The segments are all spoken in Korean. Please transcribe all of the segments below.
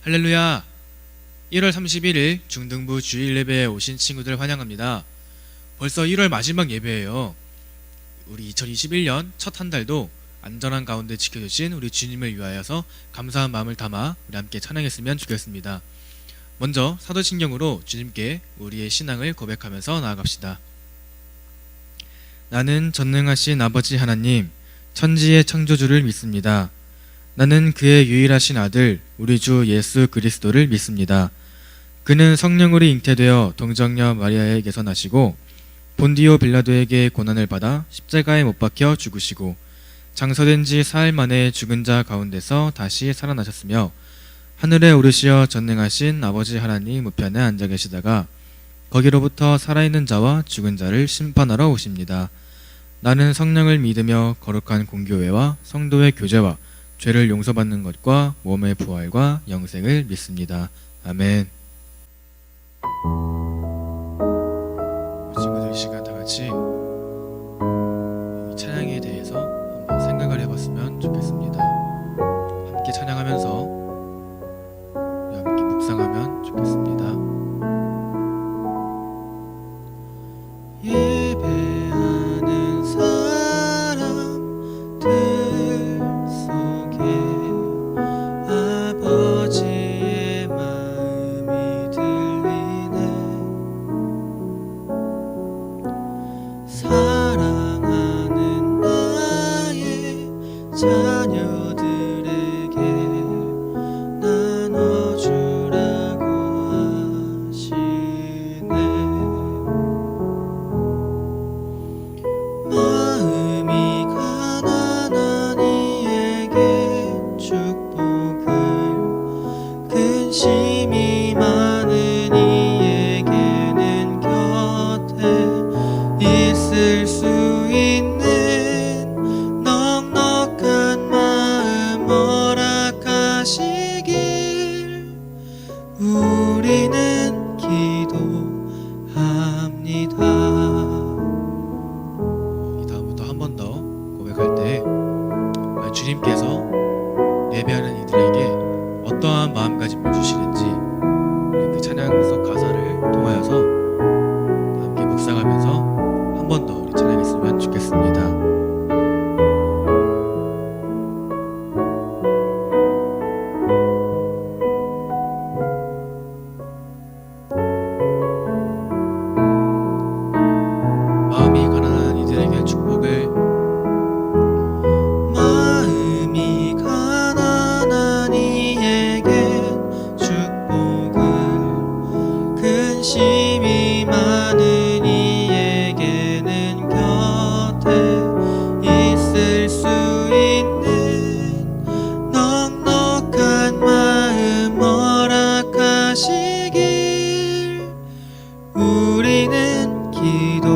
할렐루야! 1월 31일 중등부 주일 예배에 오신 친구들 환영합니다. 벌써 1월 마지막 예배예요. 우리 2021년 첫 한 달도 안전한 가운데 지켜주신 우리 주님을 위하여서 감사한 마음을 담아 우리 함께 찬양했으면 좋겠습니다. 먼저 사도신경으로 주님께 우리의 신앙을 고백하면서 나아갑시다. 나는 전능하신 아버지 하나님, 천지의 창조주를 믿습니다. 나는 그의 유일하신 아들 우리 주 예수 그리스도를 믿습니다. 그는 성령으로 잉태되어 동정녀 마리아에게서 나시고 본디오 빌라도에게 고난을 받아 십자가에 못 박혀 죽으시고 장사된 지 사흘 만에 죽은 자 가운데서 다시 살아나셨으며 하늘에 오르시어 전능하신 아버지 하나님 우편에 앉아 계시다가 거기로부터 살아있는 자와 죽은 자를 심판하러 오십니다. 나는 성령을 믿으며 거룩한 공교회와 성도의 교제와 죄를 용서받는 것과 몸의 부활과 영생을 믿습니다. 아멘. 친구들 이 시간 다 같이 이 찬양에 대해서 한번 생각을 해봤으면 좋겠습니다. 함께 찬양하면서 우리 함께 묵상하면 좋겠습니다. 예배하는 사람들 속에 아버지의 마음이 들리네. 사랑하는 나의 자녀들에게 나눠주라고 하시네. 마음이 가난한 이에게 축복을, 근심이 많은 이에게는 곁에 있을 수 있는 넉넉한 마음 허락하시길 우리는 기도합니다. 이 다음부터 한 번 더 고백할 때 주님께서 예배하는 이들에게 어떠한 마음가짐을 주시는지 그 찬양 속 가사를 통하여서 함께 묵상하면서 한 번 더 우리 찬양했으면 좋겠습니다. 마음이 가난한 이들에게 축복을, 마음이 가난한 이에게 축복을, 근심이 많은 이에게는 곁에 있을 수 있는 넉넉한 마음 허락하시길 우리는 기도합니다.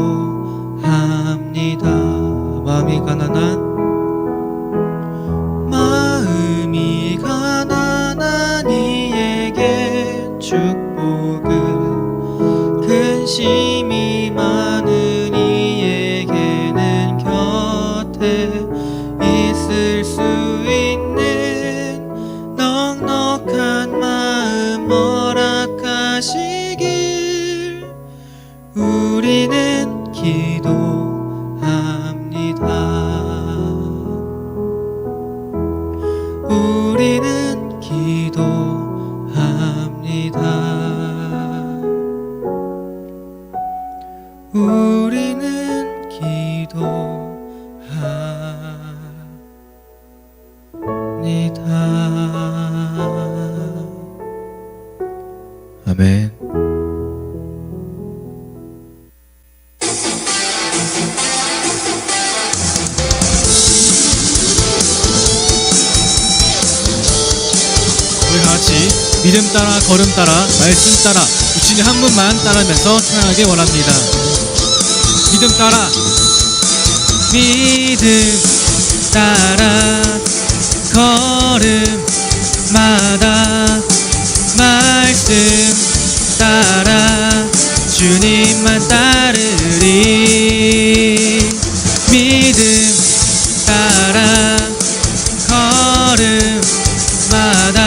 마음이 가난한 이에게 축복을, 근심이 많은 이에게는 곁에 있을 수 있는 넉넉한 마음 허락하시길 우리는 기도합니다. 우리는 기도합니다. 우리는 기도합니다. 아멘. 우리 같이 믿음 따라 걸음 따라 말씀 따라 이 주님 한 분만 따르면서 찬양하기 원합니다. 믿음 따라, 믿음 따라 걸음마다 말씀 따라 주님만 따르리. 믿음 따라 걸음마다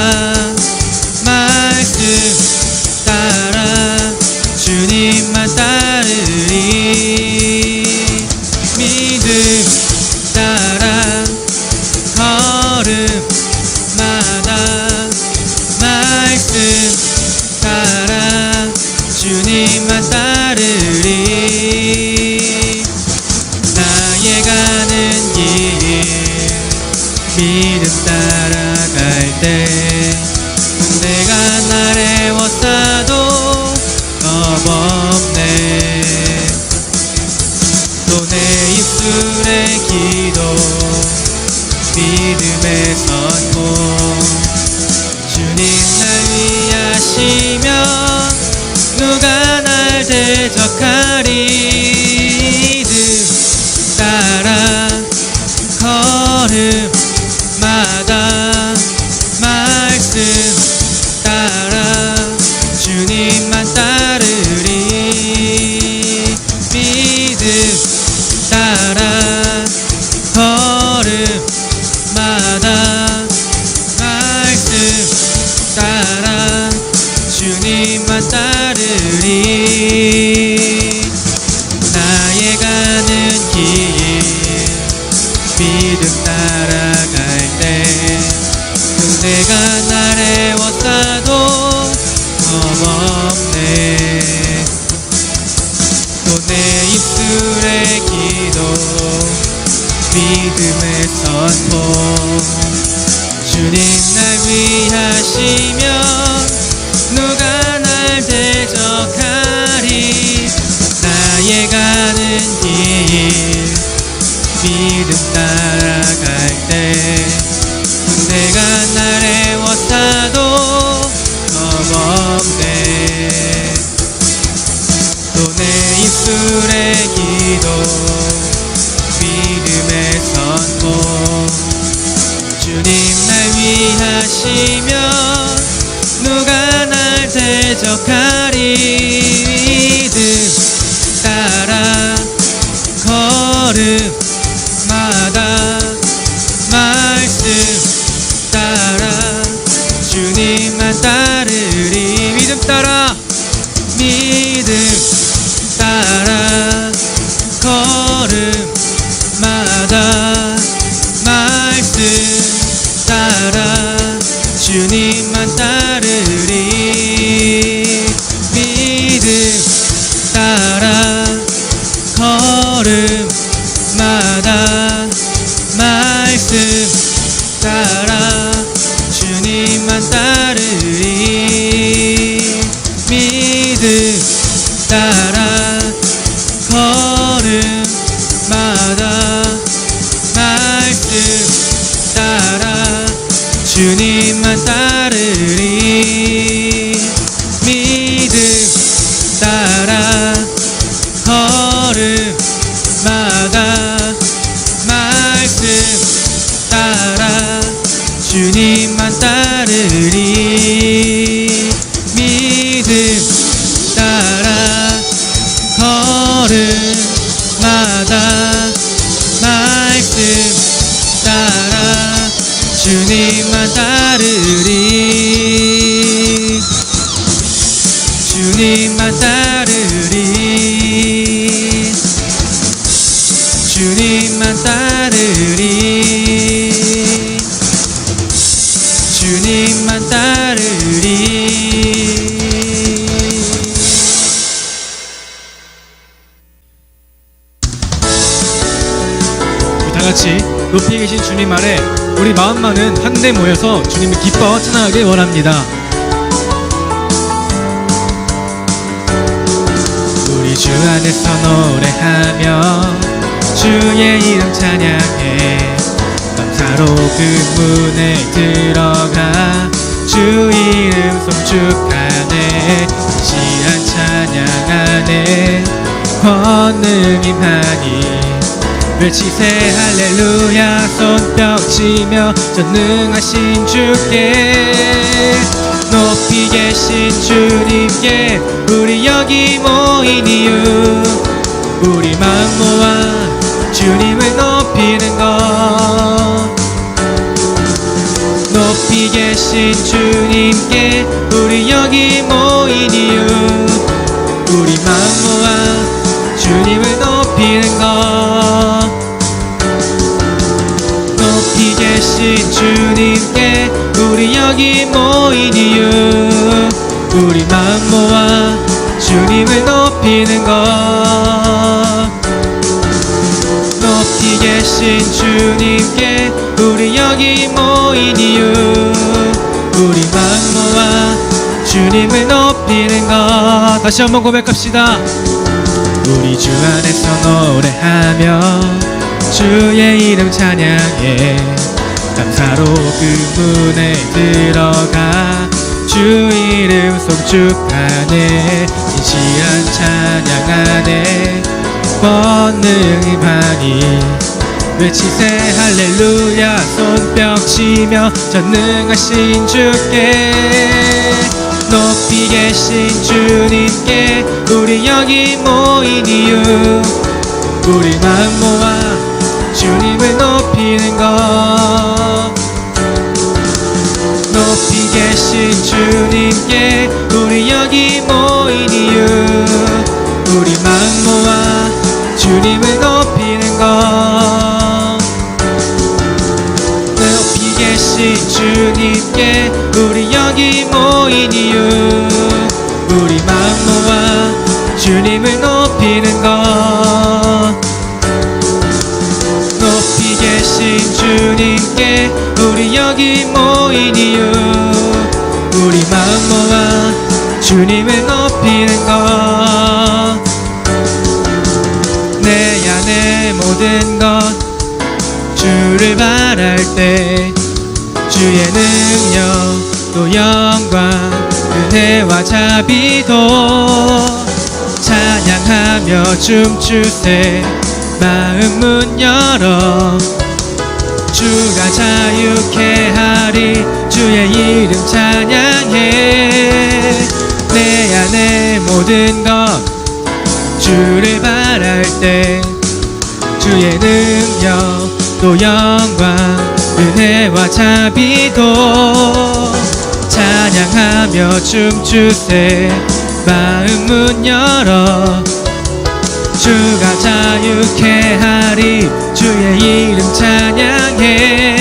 때 내가 나를 애워싸도 겁없네. 또 내 입술의 기도 믿음의 선포 주님 날 위하시면 누가 날 대적하리. 믿음 따라 걸음마다 말씀 따라 주님만 따르리. 믿음 따라 걸음마다 말씀 따라 주님만 따르리. 나의 가는 길 믿음 따라갈 때 내가 날 애워싸도 겁없네. 또 내 입술의 기도 믿음의 선포 주님 날 위하시면 누가 날 대적하리. 나의 가는 길 믿음 따라갈 때 내가 날 애워싸도 겁없네. 또 내 입술의 기도 믿음의 선포 주님 날 위하시면 누가 날 대적하리. 믿음 따라 걸음마다 말씀 따라 주님만 따르리. 믿음 따라 믿음 따라 걸음마다 말씀 따라 주님만 따르리. 믿음 따라 걸음마다 말씀 따라 주님만 따르리. 믿음 따라 걸음마다 말씀 따라 주님만 따르리. 믿음 따라 걸음마다 말씀 따라 주님만 따르리. 믿음 따라 걸음마다 말씀 따라 주님만 따르리. 주님만 따르리. 주님만 따르리. 주님만 따르리. 다같이 높이 계신 주님 아래 우리 마음만은 한데 모여서 주님을 기뻐 찬양하길 원합니다. 우리 주 안에서 노래하며 주의 이름 찬양해 감사로 그 문에 들어가 주 이름 송축하네. 시한 찬양 안에 권능 임하니 외치세 할렐루야. 손뼉치며 전능하신 주께 높이 계신 주님께 우리 여기 모인 이유 우리 마음 모아 주님을 높이는 것. 높이 계신 주님께 우리 여기 모인 이유 우리 마음 모아 주님을 높이는 것. 높이 계신 주님께 우리 여기 모인 이유 우리 마음 모아 주님을 높이는 것. 높이 계신 계신 주님께 우리 여기 모인 이유, 우리 마음 모아 주님을 높이는 것. 다시 한번 고백합시다. 우리 주 안에서 노래하며 주의 이름 찬양해, 감사로 그 문에 들어가 주 이름 송축하네. 진실한 찬양 안에 권능이 많이 외치세 할렐루야. 손뼉치며 전능하신 주께, 높이 계신 주님께 우리 여기 모인 이유, 우리 마음 모아 주님을 높이는 것. 높이 계신 주님께 우리 여기 모인 이유, 우리 마음 모아 주님을 높이는 것. 높이 계신 주님께 우리 여기 모인 이유, 우리 마음 모아 주님을 높이는 것. 높이 계신 주님께 우리 여기 모인 이유, 우리 마음 모아 주님을 높이는 것. 내 안의 모든 것 주를 바랄 때 주의 능력 또 영광 은혜와 자비도 찬양하며 춤추세 마음 문 열어. 주가 자유케 하리 주의 이름 찬양해. 내 안의 모든 것 주를 바랄 때 주의 능력 또 영광 은혜와 자비도 찬양하며 춤추세 마음 문 열어. 주가 자유케 하리 주의 이름 찬양해.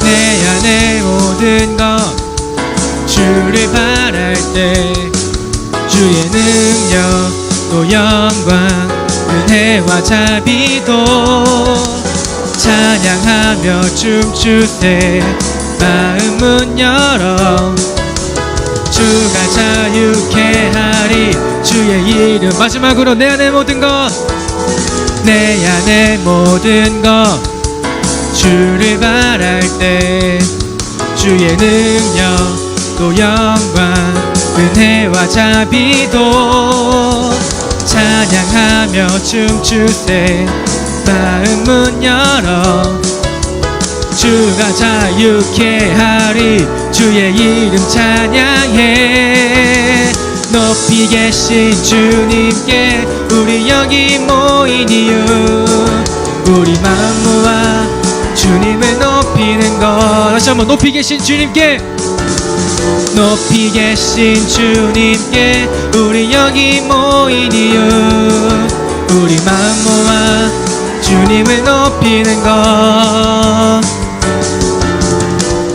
내 안의 모든 것 주를 바랄 때 주의 능력 또 영광 은혜와 자비도 찬양하며 춤추세 마음 문 열어. 주가 자유케 하리 주의 이름. 마지막으로 내 안의 모든 것, 내 안의 모든 것 주를 바랄 때 주의 능력 또 영광 은혜와 자비도 찬양하며 춤추세 마음 문 열어. 주가 자유케 하리 주의 이름 찬양해. 높이 계신 주님께 우리 여기 모인 이유, 우리 마음 모아 주님을 높이는 것. 다시 한번 높이 계신 주님께, 높이 계신 주님께 우리 여기 모인 이유, 우리 마음 모아 주님을 높이는 것.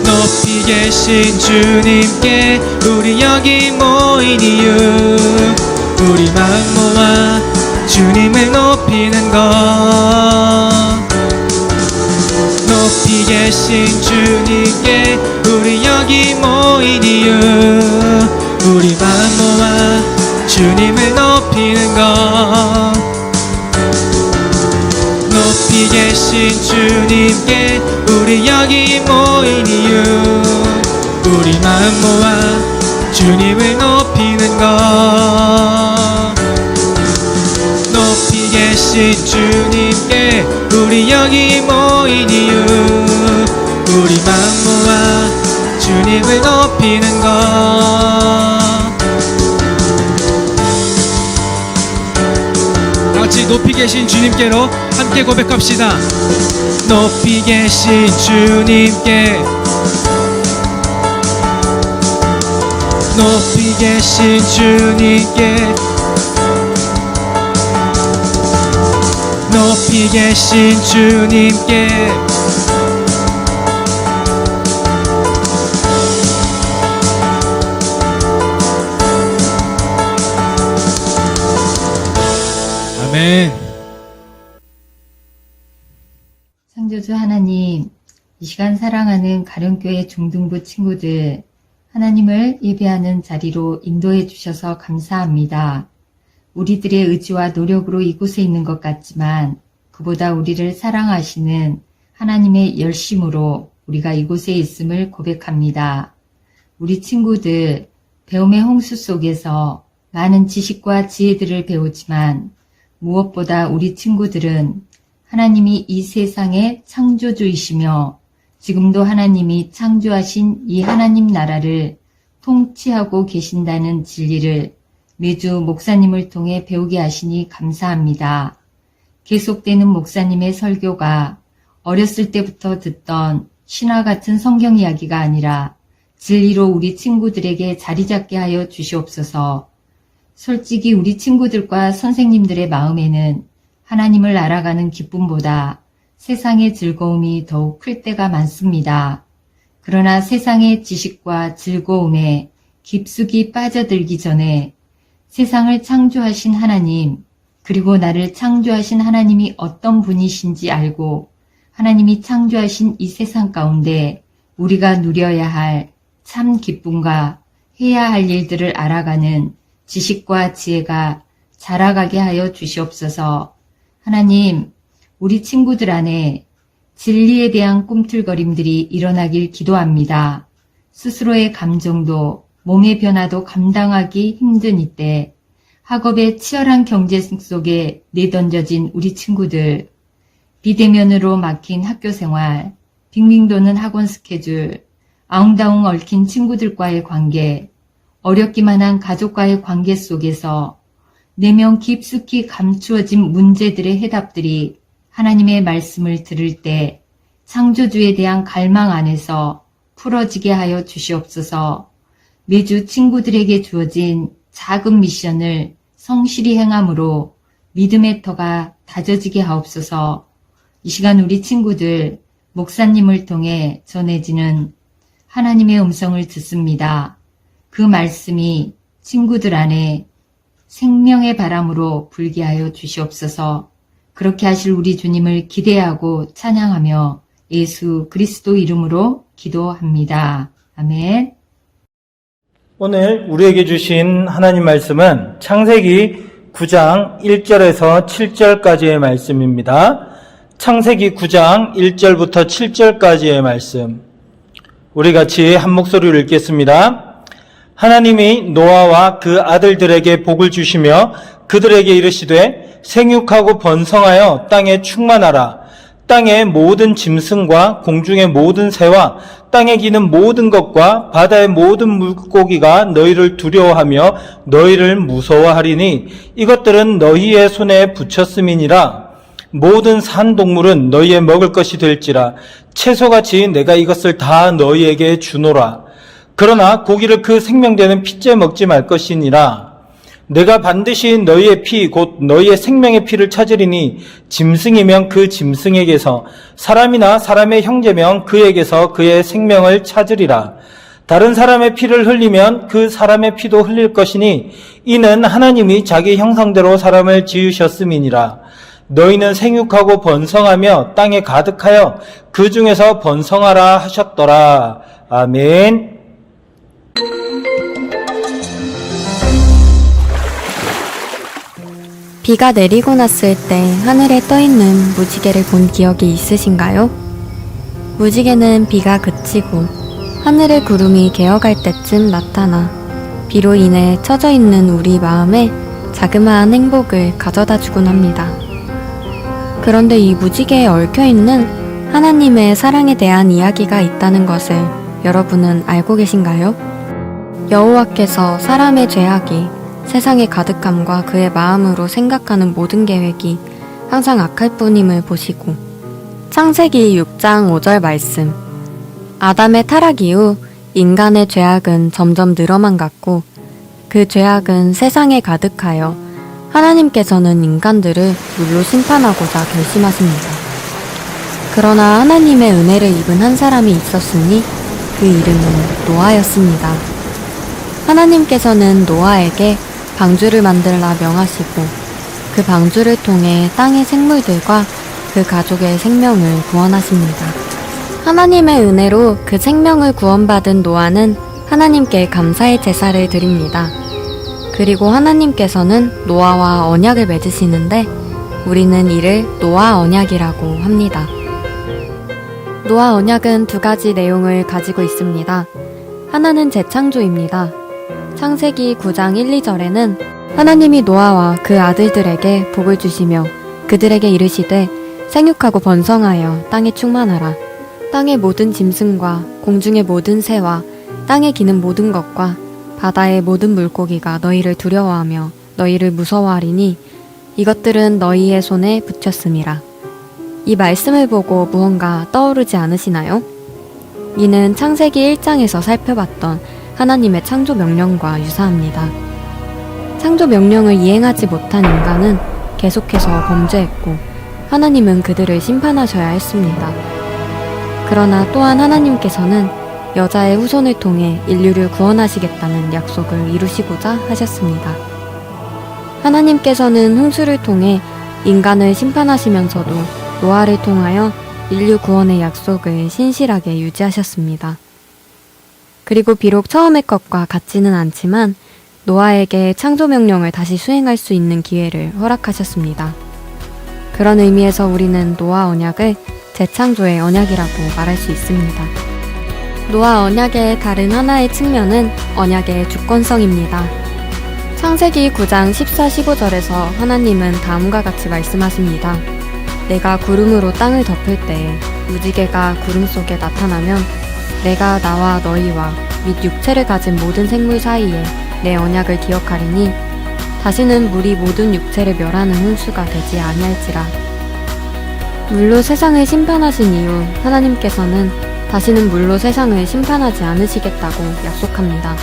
높이 계신 주님께 우리 여기 모인 이유, 우리 마음 모아 주님을 높이는 것. 높이 계신 주님께 우리 여기 모인 이유, 우리 마음 모아 주님을 높이는 것. 높이 계신 주님께 우리 여기 모인 이유, 우리 마음 모아 주님을 높이는 것. 높이 계신 주님께 우리 여기 모인 이유, 우리 마음 모아 주님을 높이는 것. 같이 높이 계신 주님께로 함께 고백합시다. 높이 계신 주님께, 높이 계신 주님께, 높이 계신 주님께, 아멘. 이 시간 사랑하는 가령교회 중등부 친구들, 하나님을 예배하는 자리로 인도해 주셔서 감사합니다. 우리들의 의지와 노력으로 이곳에 있는 것 같지만 그보다 우리를 사랑하시는 하나님의 열심으로 우리가 이곳에 있음을 고백합니다. 우리 친구들, 배움의 홍수 속에서 많은 지식과 지혜들을 배우지만 무엇보다 우리 친구들은 하나님이 이 세상의 창조주이시며 지금도 하나님이 창조하신 이 하나님 나라를 통치하고 계신다는 진리를 매주 목사님을 통해 배우게 하시니 감사합니다. 계속되는 목사님의 설교가 어렸을 때부터 듣던 신화 같은 성경 이야기가 아니라 진리로 우리 친구들에게 자리 잡게 하여 주시옵소서. 솔직히 우리 친구들과 선생님들의 마음에는 하나님을 알아가는 기쁨보다 세상의 즐거움이 더욱 클 때가 많습니다. 그러나 세상의 지식과 즐거움에 깊숙이 빠져들기 전에 세상을 창조하신 하나님, 그리고 나를 창조하신 하나님이 어떤 분이신지 알고 하나님이 창조하신 이 세상 가운데 우리가 누려야 할 참 기쁨과 해야 할 일들을 알아가는 지식과 지혜가 자라가게 하여 주시옵소서. 하나님, 우리 친구들 안에 진리에 대한 꿈틀거림들이 일어나길 기도합니다. 스스로의 감정도 몸의 변화도 감당하기 힘든 이때 학업의 치열한 경쟁 속에 내던져진 우리 친구들, 비대면으로 막힌 학교 생활, 빙빙 도는 학원 스케줄, 아웅다웅 얽힌 친구들과의 관계, 어렵기만 한 가족과의 관계 속에서 내면 깊숙이 감추어진 문제들의 해답들이 하나님의 말씀을 들을 때 창조주에 대한 갈망 안에서 풀어지게 하여 주시옵소서. 매주 친구들에게 주어진 작은 미션을 성실히 행함으로 믿음의 터가 다져지게 하옵소서. 이 시간 우리 친구들 목사님을 통해 전해지는 하나님의 음성을 듣습니다. 그 말씀이 친구들 안에 생명의 바람으로 불게 하여 주시옵소서. 그렇게 하실 우리 주님을 기대하고 찬양하며 예수 그리스도 이름으로 기도합니다. 아멘. 오늘 우리에게 주신 하나님 말씀은 창세기 9장 1절에서 7절까지의 말씀입니다. 창세기 9장 1절부터 7절까지의 말씀. 우리 같이 한 목소리로 읽겠습니다. 하나님이 노아와 그 아들들에게 복을 주시며 그들에게 이르시되 생육하고 번성하여 땅에 충만하라. 땅의 모든 짐승과 공중의 모든 새와 땅에 기는 모든 것과 바다의 모든 물고기가 너희를 두려워하며 너희를 무서워하리니 이것들은 너희의 손에 붙였음이니라. 모든 산 동물은 너희의 먹을 것이 될지라. 채소같이 내가 이것을 다 너희에게 주노라. 그러나 고기를 그 생명되는 피째 먹지 말 것이니라. 내가 반드시 너희의 피 곧 너희의 생명의 피를 찾으리니 짐승이면 그 짐승에게서 사람이나 사람의 형제면 그에게서 그의 생명을 찾으리라. 다른 사람의 피를 흘리면 그 사람의 피도 흘릴 것이니 이는 하나님이 자기 형상대로 사람을 지으셨음이니라. 너희는 생육하고 번성하며 땅에 가득하여 그 중에서 번성하라 하셨더라. 아멘. 비가 내리고 났을 때 하늘에 떠있는 무지개를 본 기억이 있으신가요? 무지개는 비가 그치고 하늘의 구름이 개어갈 때쯤 나타나 비로 인해 처져 있는 우리 마음에 자그마한 행복을 가져다 주곤 합니다. 그런데 이 무지개에 얽혀있는 하나님의 사랑에 대한 이야기가 있다는 것을 여러분은 알고 계신가요? 여호와께서 사람의 죄악이 세상의 가득함과 그의 마음으로 생각하는 모든 계획이 항상 악할 뿐임을 보시고 창세기 6장 5절 말씀 아담의 타락 이후 인간의 죄악은 점점 늘어만 갔고 그 죄악은 세상에 가득하여 하나님께서는 인간들을 물로 심판하고자 결심하십니다. 그러나 하나님의 은혜를 입은 한 사람이 있었으니 그 이름은 노아였습니다. 하나님께서는 노아에게 방주를 만들라 명하시고 그 방주를 통해 땅의 생물들과 그 가족의 생명을 구원하십니다. 하나님의 은혜로 그 생명을 구원받은 노아는 하나님께 감사의 제사를 드립니다. 그리고 하나님께서는 노아와 언약을 맺으시는데 우리는 이를 노아 언약이라고 합니다. 노아 언약은 두 가지 내용을 가지고 있습니다. 하나는 재창조입니다. 창세기 9장 1, 2절에는 하나님이 노아와 그 아들들에게 복을 주시며 그들에게 이르시되 생육하고 번성하여 땅에 충만하라. 땅의 모든 짐승과 공중의 모든 새와 땅에 기는 모든 것과 바다의 모든 물고기가 너희를 두려워하며 너희를 무서워하리니 이것들은 너희의 손에 붙였음이라. 이 말씀을 보고 무언가 떠오르지 않으시나요? 이는 창세기 1장에서 살펴봤던 하나님의 창조 명령과 유사합니다. 창조 명령을 이행하지 못한 인간은 계속해서 범죄했고 하나님은 그들을 심판하셔야 했습니다. 그러나 또한 하나님께서는 여자의 후손을 통해 인류를 구원하시겠다는 약속을 이루시고자 하셨습니다. 하나님께서는 홍수를 통해 인간을 심판하시면서도 노아를 통하여 인류 구원의 약속을 신실하게 유지하셨습니다. 그리고 비록 처음의 것과 같지는 않지만 노아에게 창조 명령을 다시 수행할 수 있는 기회를 허락하셨습니다. 그런 의미에서 우리는 노아 언약을 재창조의 언약이라고 말할 수 있습니다. 노아 언약의 다른 하나의 측면은 언약의 주권성입니다. 창세기 9장 14, 15절에서 하나님은 다음과 같이 말씀하십니다. 내가 구름으로 땅을 덮을 때에 무지개가 구름 속에 나타나면 내가 나와 너희와 및 육체를 가진 모든 생물 사이에 내 언약을 기억하리니 다시는 물이 모든 육체를 멸하는 홍수가 되지 아니할지라. 물로 세상을 심판하신 이후 하나님께서는 다시는 물로 세상을 심판하지 않으시겠다고 약속합니다.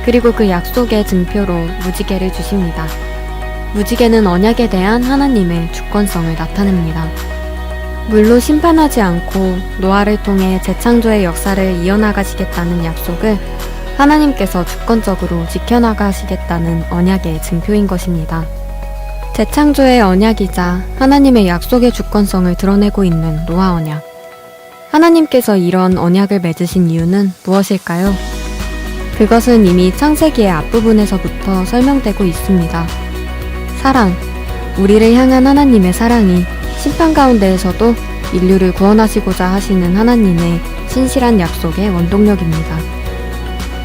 그리고 그 약속의 증표로 무지개를 주십니다. 무지개는 언약에 대한 하나님의 주권성을 나타냅니다. 물로 심판하지 않고 노아를 통해 재창조의 역사를 이어나가시겠다는 약속을 하나님께서 주권적으로 지켜나가시겠다는 언약의 증표인 것입니다. 재창조의 언약이자 하나님의 약속의 주권성을 드러내고 있는 노아 언약. 하나님께서 이런 언약을 맺으신 이유는 무엇일까요? 그것은 이미 창세기의 앞부분에서부터 설명되고 있습니다. 사랑, 우리를 향한 하나님의 사랑이 심판 가운데에서도 인류를 구원하시고자 하시는 하나님의 신실한 약속의 원동력입니다.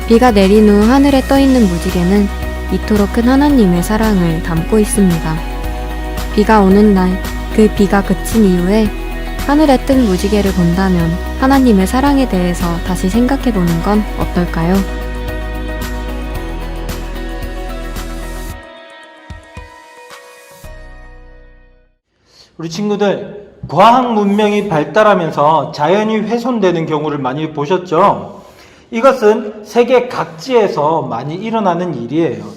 비가 내린 후 하늘에 떠있는 무지개는 이토록 큰 하나님의 사랑을 담고 있습니다. 비가 오는 날, 그 비가 그친 이후에 하늘에 뜬 무지개를 본다면 하나님의 사랑에 대해서 다시 생각해보는 건 어떨까요? 우리 친구들, 과학 문명이 발달하면서 자연이 훼손되는 경우를 많이 보셨죠? 이것은 세계 각지에서 많이 일어나는 일이에요.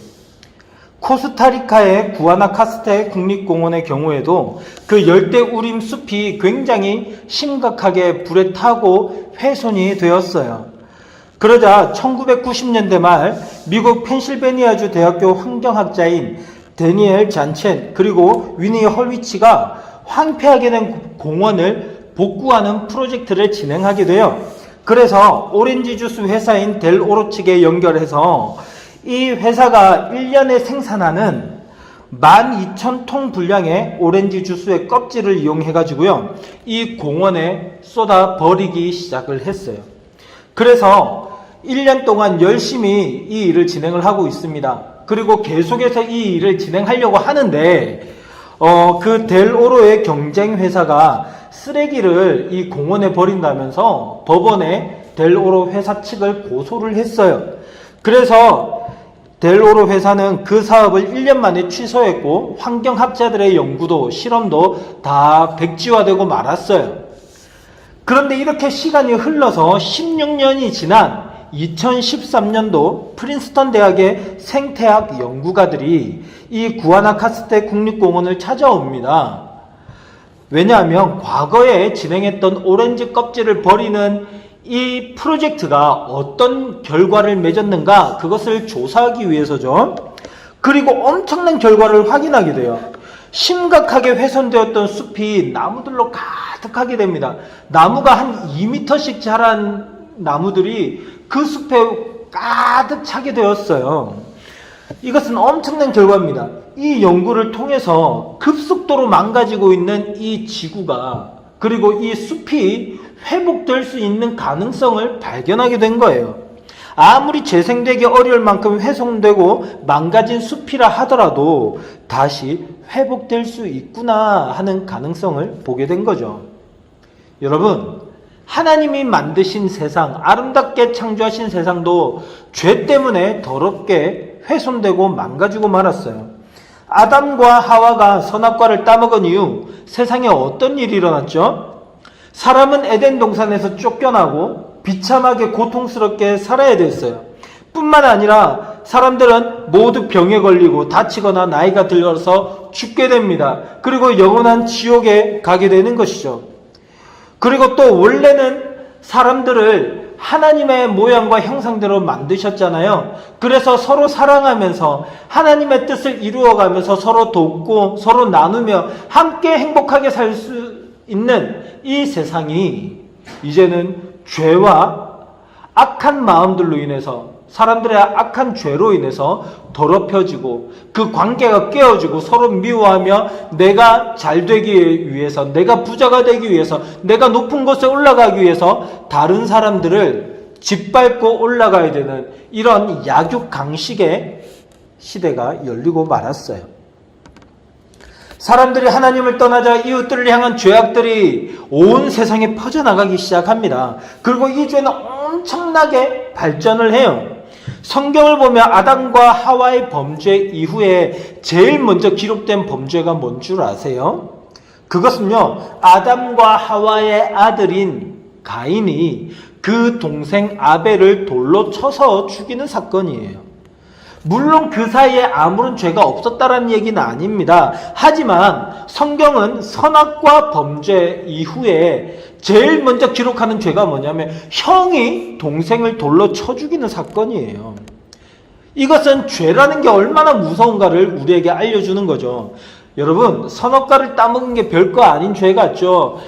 코스타리카의 구아나카스테 국립공원의 경우에도 그 열대우림 숲이 굉장히 심각하게 불에 타고 훼손이 되었어요. 그러자 1990년대 말 미국 펜실베니아주 대학교 환경학자인 데니엘 잔첸 그리고 위니 헐위치가 황폐하게 된 공원을 복구하는 프로젝트를 진행하게 돼요. 그래서 오렌지 주스 회사인 델오로 측에 연결해서 이 회사가 1년에 생산하는 12,000통 분량의 오렌지 주스의 껍질을 이용해 가지고요, 이 공원에 쏟아 버리기 시작을 했어요. 그래서 1년 동안 열심히 이 일을 진행을 하고 있습니다. 그리고 계속해서 이 일을 진행하려고 하는데 그 델오로의 경쟁 회사가 쓰레기를 이 공원에 버린다면서 법원에 델오로 회사 측을 고소를 했어요. 그래서 델오로 회사는 그 사업을 1년 만에 취소했고 환경학자들의 연구도 실험도 다 백지화되고 말았어요. 그런데 이렇게 시간이 흘러서 16년이 지난 2013년도 프린스턴 대학의 생태학 연구가들이 이 구아나카스테 국립공원을 찾아옵니다. 왜냐하면 과거에 진행했던 오렌지 껍질을 버리는 이 프로젝트가 어떤 결과를 맺었는가, 그것을 조사하기 위해서죠. 그리고 엄청난 결과를 확인하게 돼요. 심각하게 훼손되었던 숲이 나무들로 가득하게 됩니다. 나무가 한 2m씩 자란 나무들이 그 숲에 가득 차게 되었어요. 이것은 엄청난 결과입니다. 이 연구를 통해서 급속도로 망가지고 있는 이 지구가, 그리고 이 숲이 회복될 수 있는 가능성을 발견하게 된 거예요. 아무리 재생되기 어려울 만큼 훼손되고 망가진 숲이라 하더라도 다시 회복될 수 있구나 하는 가능성을 보게 된 거죠. 여러분, 하나님이 만드신 세상, 아름답게 창조하신 세상도 죄 때문에 더럽게 훼손되고 망가지고 말았어요. 아담과 하와가 선악과를 따먹은 이후 세상에 어떤 일이 일어났죠? 사람은 에덴 동산에서 쫓겨나고 비참하게 고통스럽게 살아야 됐어요. 뿐만 아니라 사람들은 모두 병에 걸리고 다치거나 나이가 들어서 죽게 됩니다. 그리고 영원한 지옥에 가게 되는 것이죠. 그리고 또 원래는 사람들을 하나님의 모양과 형상대로 만드셨잖아요. 그래서 서로 사랑하면서 하나님의 뜻을 이루어가면서 서로 돕고 서로 나누며 함께 행복하게 살 수 있는 이 세상이 이제는 죄와 악한 마음들로 인해서, 사람들의 악한 죄로 인해서 더럽혀지고 그 관계가 깨어지고 서로 미워하며 내가 잘 되기 위해서, 내가 부자가 되기 위해서, 내가 높은 곳에 올라가기 위해서 다른 사람들을 짓밟고 올라가야 되는 이런 약육강식의 시대가 열리고 말았어요. 사람들이 하나님을 떠나자 이웃들을 향한 죄악들이 온 세상에 퍼져나가기 시작합니다. 그리고 이 죄는 엄청나게 발전을 해요. 성경을 보면 아담과 하와의 범죄 이후에 제일 먼저 기록된 범죄가 뭔 줄 아세요? 그것은요, 아담과 하와의 아들인 가인이 그 동생 아벨을 돌로 쳐서 죽이는 사건이에요. 물론 그 사이에 아무런 죄가 없었다라는 얘기는 아닙니다. 하지만 성경은 선악과 범죄 이후에 제일 먼저 기록하는 죄가 뭐냐면 형이 동생을 돌로 쳐 죽이는 사건이에요. 이것은 죄라는 게 얼마나 무서운가를 우리에게 알려주는 거죠. 여러분, 선악과를 따먹은 게 별거 아닌 죄 같죠?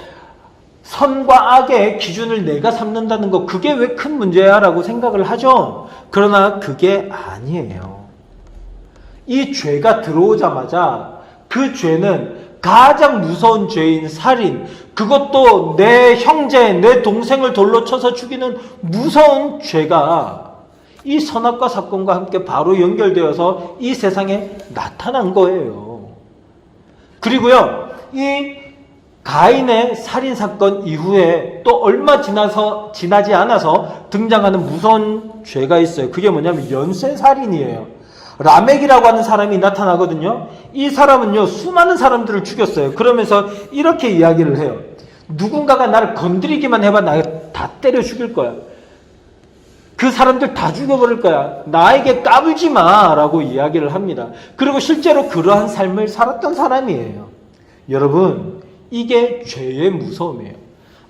선과 악의 기준을 내가 삼는다는 거, 그게 왜 큰 문제야? 라고 생각을 하죠. 그러나 그게 아니에요. 이 죄가 들어오자마자 그 죄는 가장 무서운 죄인 살인, 그것도 내 형제, 내 동생을 돌로 쳐서 죽이는 무서운 죄가 이 선악과 사건과 함께 바로 연결되어서 이 세상에 나타난 거예요. 그리고요, 이 가인의 살인사건 이후에 또 얼마 지나지 않아서 등장하는 무서운 죄가 있어요. 그게 뭐냐면 연쇄살인이에요. 라멕이라고 하는 사람이 나타나거든요. 이 사람은요, 수많은 사람들을 죽였어요. 그러면서 이렇게 이야기를 해요. 누군가가 나를 건드리기만 해봐 나 다 때려 죽일 거야. 그 사람들 다 죽여버릴 거야. 나에게 까불지 마 라고 이야기를 합니다. 그리고 실제로 그러한 삶을 살았던 사람이에요. 여러분, 이게 죄의 무서움이에요.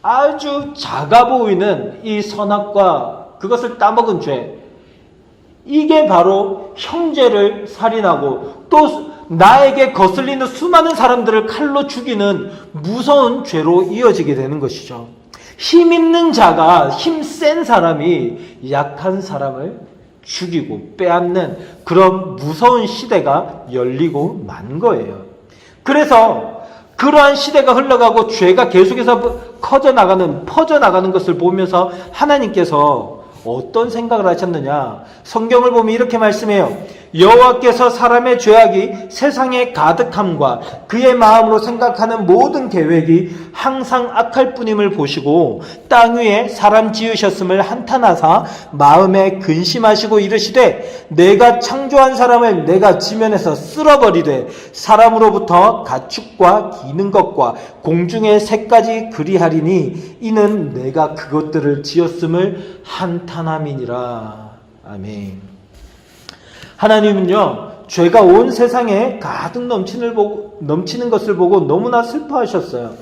아주 작아 보이는 이 선악과 그것을 따먹은 죄, 이게 바로 형제를 살인하고 또 나에게 거슬리는 수많은 사람들을 칼로 죽이는 무서운 죄로 이어지게 되는 것이죠. 힘 있는 자가, 힘센 사람이 약한 사람을 죽이고 빼앗는 그런 무서운 시대가 열리고 만 거예요. 그래서 그러한 시대가 흘러가고 죄가 계속해서 퍼져나가는 것을 보면서 하나님께서 어떤 생각을 하셨느냐? 성경을 보면 이렇게 말씀해요. 여호와께서 사람의 죄악이 세상에 가득함과 그의 마음으로 생각하는 모든 계획이 항상 악할 뿐임을 보시고 땅 위에 사람 지으셨음을 한탄하사 마음에 근심하시고 이르시되 내가 창조한 사람을 내가 지면에서 쓸어버리되 사람으로부터 가축과 기는 것과 공중의 새까지 그리하리니 이는 내가 그것들을 지었음을 한탄함이니라. 아멘. 하나님은요, 죄가 온 세상에 가득 넘치는 것을 보고 너무나 슬퍼하셨어요.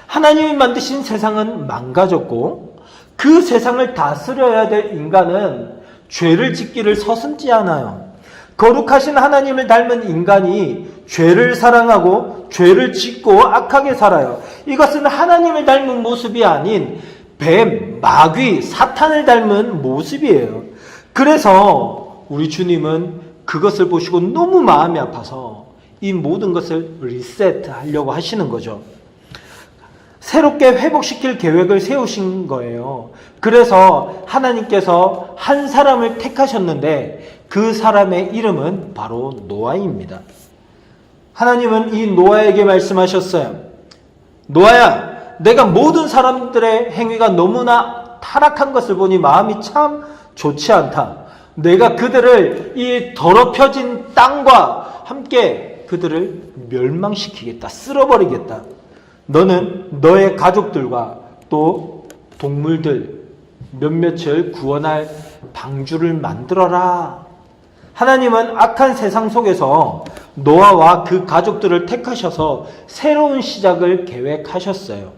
하나님이 만드신 세상은 망가졌고 그 세상을 다스려야 될 인간은 죄를 짓기를 서슴지 않아요. 거룩하신 하나님을 닮은 인간이 죄를 사랑하고 죄를 짓고 악하게 살아요. 이것은 하나님을 닮은 모습이 아닌 뱀, 마귀, 사탄을 닮은 모습이에요. 그래서 우리 주님은 그것을 보시고 너무 마음이 아파서 이 모든 것을 리셋하려고 하시는 거죠. 새롭게 회복시킬 계획을 세우신 거예요. 그래서 하나님께서 한 사람을 택하셨는데 그 사람의 이름은 바로 노아입니다. 하나님은 이 노아에게 말씀하셨어요. 노아야, 내가 모든 사람들의 행위가 너무나 타락한 것을 보니 마음이 참 좋지 않다. 내가 그들을 이 더럽혀진 땅과 함께 그들을 멸망시키겠다. 쓸어버리겠다. 너는 너의 가족들과 또 동물들 몇몇을 구원할 방주를 만들어라. 하나님은 악한 세상 속에서 노아와 그 가족들을 택하셔서 새로운 시작을 계획하셨어요.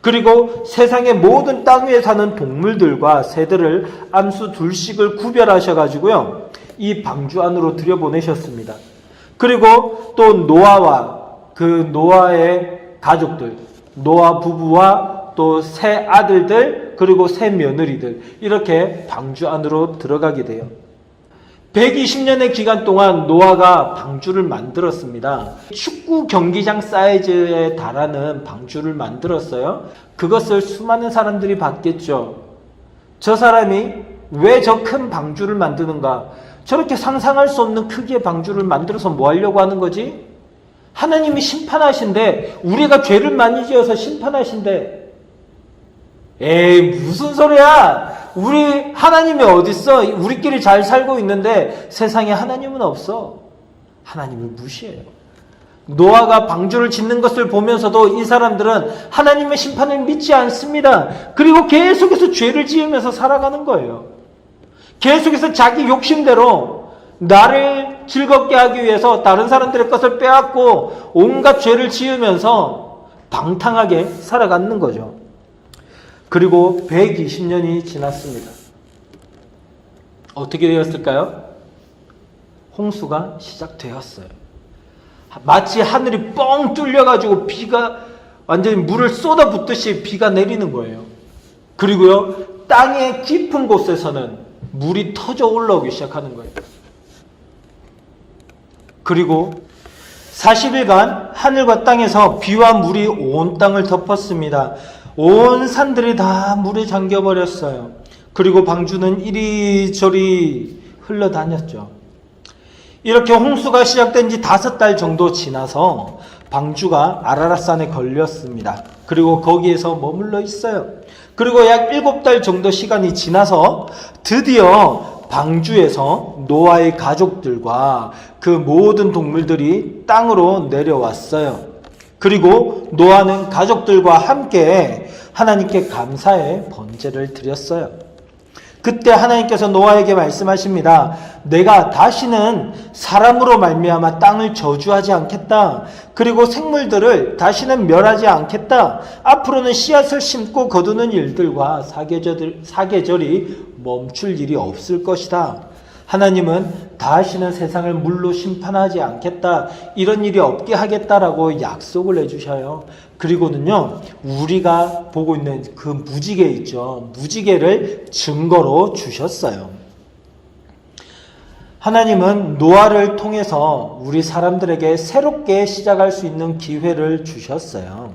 그리고 세상의 모든 땅 위에 사는 동물들과 새들을 암수 둘씩을 구별하셔가지고요, 이 방주 안으로 들여보내셨습니다. 그리고 또 노아와 그 노아의 가족들, 노아 부부와 또 세 아들들, 그리고 세 며느리들, 이렇게 방주 안으로 들어가게 돼요. 120년의 기간 동안 노아가 방주를 만들었습니다. 축구 경기장 사이즈에 달하는 방주를 만들었어요. 그것을 수많은 사람들이 봤겠죠. 저 사람이 왜 저 큰 방주를 만드는가? 저렇게 상상할 수 없는 크기의 방주를 만들어서 뭐 하려고 하는 거지? 하나님이 심판하신데, 우리가 죄를 많이 지어서 심판하신데, 에이, 무슨 소리야? 우리 하나님이 어딨어? 우리끼리 잘 살고 있는데 세상에 하나님은 없어. 하나님을 무시해요. 노아가 방주를 짓는 것을 보면서도 이 사람들은 하나님의 심판을 믿지 않습니다. 그리고 계속해서 죄를 지으면서 살아가는 거예요. 계속해서 자기 욕심대로 나를 즐겁게 하기 위해서 다른 사람들의 것을 빼앗고 온갖 죄를 지으면서 방탕하게 살아가는 거죠. 그리고 120년이 지났습니다. 어떻게 되었을까요? 홍수가 시작되었어요. 마치 하늘이 뻥 뚫려가지고 비가 완전히 물을 쏟아붓듯이 비가 내리는 거예요. 그리고요, 땅의 깊은 곳에서는 물이 터져 올라오기 시작하는 거예요. 그리고 40일간 하늘과 땅에서 비와 물이 온 땅을 덮었습니다. 온 산들이 다 물에 잠겨버렸어요. 그리고 방주는 이리저리 흘러다녔죠. 이렇게 홍수가 시작된 지 5달 정도 지나서 방주가 아라랏산에 걸렸습니다. 그리고 거기에서 머물러 있어요. 그리고 약 7달 정도 시간이 지나서 드디어 방주에서 노아의 가족들과 그 모든 동물들이 땅으로 내려왔어요. 그리고 노아는 가족들과 함께 하나님께 감사의 번제를 드렸어요. 그때 하나님께서 노아에게 말씀하십니다. 내가 다시는 사람으로 말미암아 땅을 저주하지 않겠다. 그리고 생물들을 다시는 멸하지 않겠다. 앞으로는 씨앗을 심고 거두는 일들과 사계절이 멈출 일이 없을 것이다. 하나님은 다시는 세상을 물로 심판하지 않겠다. 이런 일이 없게 하겠다라고 약속을 해주셔요. 그리고는요, 우리가 보고 있는 그 무지개 있죠. 무지개를 증거로 주셨어요. 하나님은 노아를 통해서 우리 사람들에게 새롭게 시작할 수 있는 기회를 주셨어요.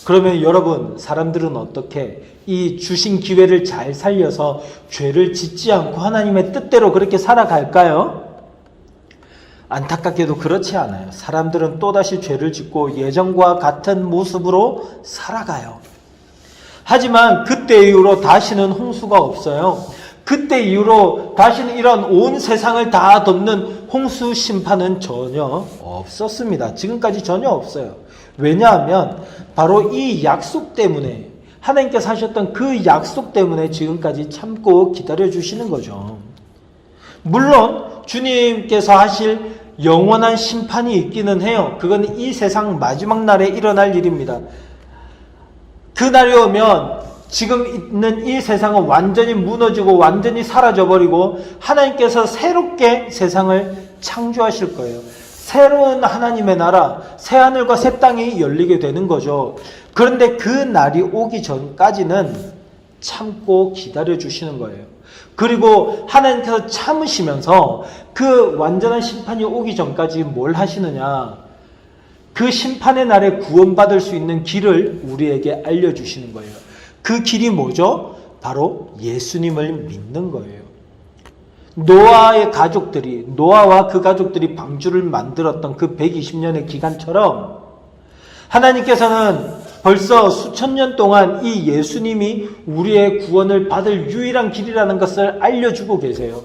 그러면 여러분, 사람들은 어떻게 이 주신 기회를 잘 살려서 죄를 짓지 않고 하나님의 뜻대로 그렇게 살아갈까요? 안타깝게도 그렇지 않아요. 사람들은 또다시 죄를 짓고 예전과 같은 모습으로 살아가요. 하지만 그때 이후로 다시는 홍수가 없어요. 그때 이후로 다시는 이런 온 세상을 다 덮는 홍수 심판은 전혀 없었습니다. 지금까지 전혀 없어요. 왜냐하면 바로 이 약속 때문에, 하나님께서 하셨던 그 약속 때문에 지금까지 참고 기다려주시는 거죠. 물론 주님께서 하실 영원한 심판이 있기는 해요. 그건 이 세상 마지막 날에 일어날 일입니다. 그날이 오면 지금 있는 이 세상은 완전히 무너지고 완전히 사라져버리고 하나님께서 새롭게 세상을 창조하실 거예요. 새로운 하나님의 나라, 새하늘과 새 땅이 열리게 되는 거죠. 그런데 그 날이 오기 전까지는 참고 기다려 주시는 거예요. 그리고 하나님께서 참으시면서 그 완전한 심판이 오기 전까지 뭘 하시느냐? 그 심판의 날에 구원받을 수 있는 길을 우리에게 알려주시는 거예요. 그 길이 뭐죠? 바로 예수님을 믿는 거예요. 노아의 가족들이, 노아와 그 가족들이 방주를 만들었던 그 120년의 기간처럼 하나님께서는 벌써 수천 년 동안 이 예수님이 우리의 구원을 받을 유일한 길이라는 것을 알려주고 계세요.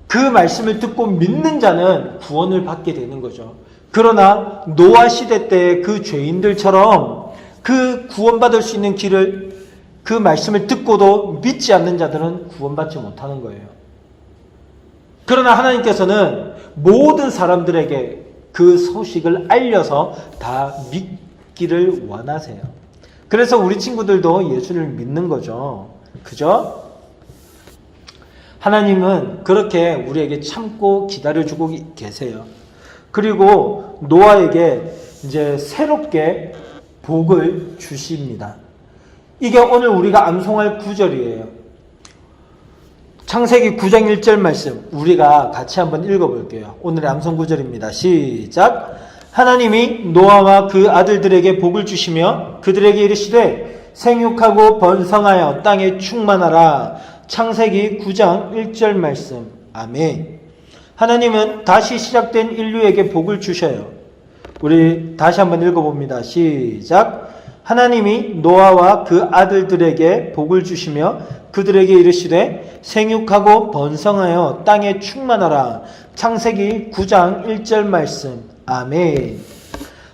그 말씀을 듣고 믿는 자는 구원을 받게 되는 거죠. 그러나 노아 시대 때 그 죄인들처럼 그 구원받을 수 있는 길을, 그 말씀을 듣고도 믿지 않는 자들은 구원받지 못하는 거예요. 그러나 하나님께서는 모든 사람들에게 그 소식을 알려서 다 믿기를 원하세요. 그래서 우리 친구들도 예수를 믿는 거죠. 그죠? 하나님은 그렇게 우리에게 참고 기다려주고 계세요. 그리고 노아에게 이제 새롭게 복을 주십니다. 이게 오늘 우리가 암송할 구절이에요. 창세기 9장 1절 말씀 우리가 같이 한번 읽어볼게요. 오늘의 암송 구절입니다. 시작. 하나님이 노아와 그 아들들에게 복을 주시며 그들에게 이르시되 생육하고 번성하여 땅에 충만하라. 창세기 9장 1절 말씀. 아멘. 하나님은 다시 시작된 인류에게 복을 주셔요. 우리 다시 한번 읽어봅니다. 시작. 하나님이 노아와 그 아들들에게 복을 주시며 그들에게 이르시되 생육하고 번성하여 땅에 충만하라. 창세기 9장 1절 말씀. 아멘.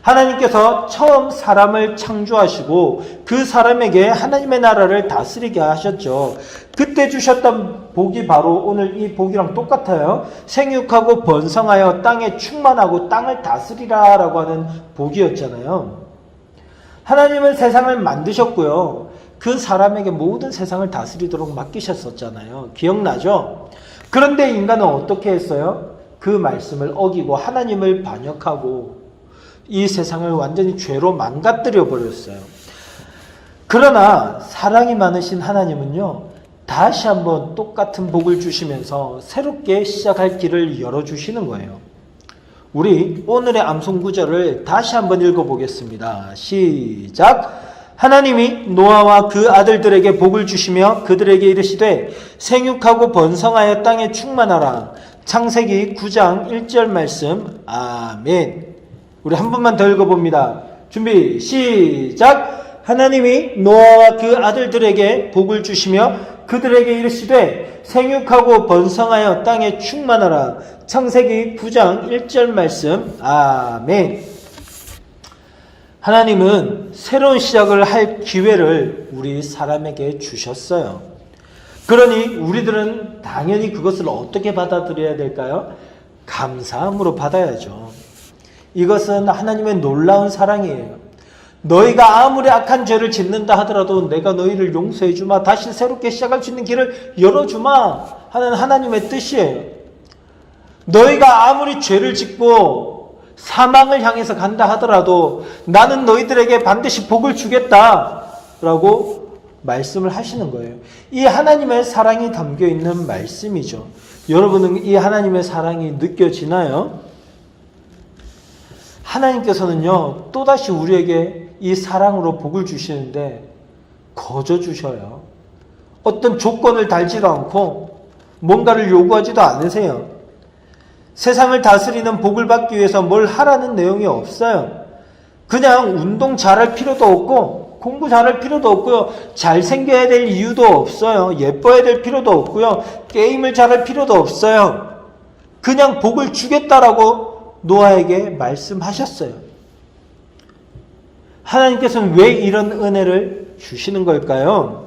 하나님께서 처음 사람을 창조하시고 그 사람에게 하나님의 나라를 다스리게 하셨죠. 그때 주셨던 복이 바로 오늘 이 복이랑 똑같아요. 생육하고 번성하여 땅에 충만하고 땅을 다스리라 라고 하는 복이었잖아요. 하나님은 세상을 만드셨고요. 그 사람에게 모든 세상을 다스리도록 맡기셨었잖아요. 기억나죠? 그런데 인간은 어떻게 했어요? 그 말씀을 어기고 하나님을 반역하고 이 세상을 완전히 죄로 망가뜨려 버렸어요. 그러나 사랑이 많으신 하나님은요, 다시 한번 똑같은 복을 주시면서 새롭게 시작할 길을 열어주시는 거예요. 우리 오늘의 암송 구절을 다시 한번 읽어보겠습니다. 시작. 하나님이 노아와 그 아들들에게 복을 주시며 그들에게 이르시되 생육하고 번성하여 땅에 충만하라. 창세기 9장 1절 말씀. 아멘. 우리 한 번만 더 읽어봅니다. 준비 시작. 하나님이 노아와 그 아들들에게 복을 주시며 그들에게 이르시되 생육하고 번성하여 땅에 충만하라. 창세기 9장 1절 말씀. 아멘. 하나님은 새로운 시작을 할 기회를 우리 사람에게 주셨어요. 그러니 우리들은 당연히 그것을 어떻게 받아들여야 될까요? 감사함으로 받아야죠. 이것은 하나님의 놀라운 사랑이에요. 너희가 아무리 악한 죄를 짓는다 하더라도 내가 너희를 용서해 주마, 다시 새롭게 시작할 수 있는 길을 열어주마 하는 하나님의 뜻이에요. 너희가 아무리 죄를 짓고 사망을 향해서 간다 하더라도 나는 너희들에게 반드시 복을 주겠다라고 말씀을 하시는 거예요. 이 하나님의 사랑이 담겨 있는 말씀이죠. 여러분은 이 하나님의 사랑이 느껴지나요? 하나님께서는요, 또다시 우리에게 이 사랑으로 복을 주시는데 거저 주셔요. 어떤 조건을 달지도 않고 뭔가를 요구하지도 않으세요. 세상을 다스리는 복을 받기 위해서 뭘 하라는 내용이 없어요. 그냥 운동 잘할 필요도 없고 공부 잘할 필요도 없고요. 잘생겨야 될 이유도 없어요. 예뻐야 될 필요도 없고요. 게임을 잘할 필요도 없어요. 그냥 복을 주겠다라고 노아에게 말씀하셨어요. 하나님께서는 왜 이런 은혜를 주시는 걸까요?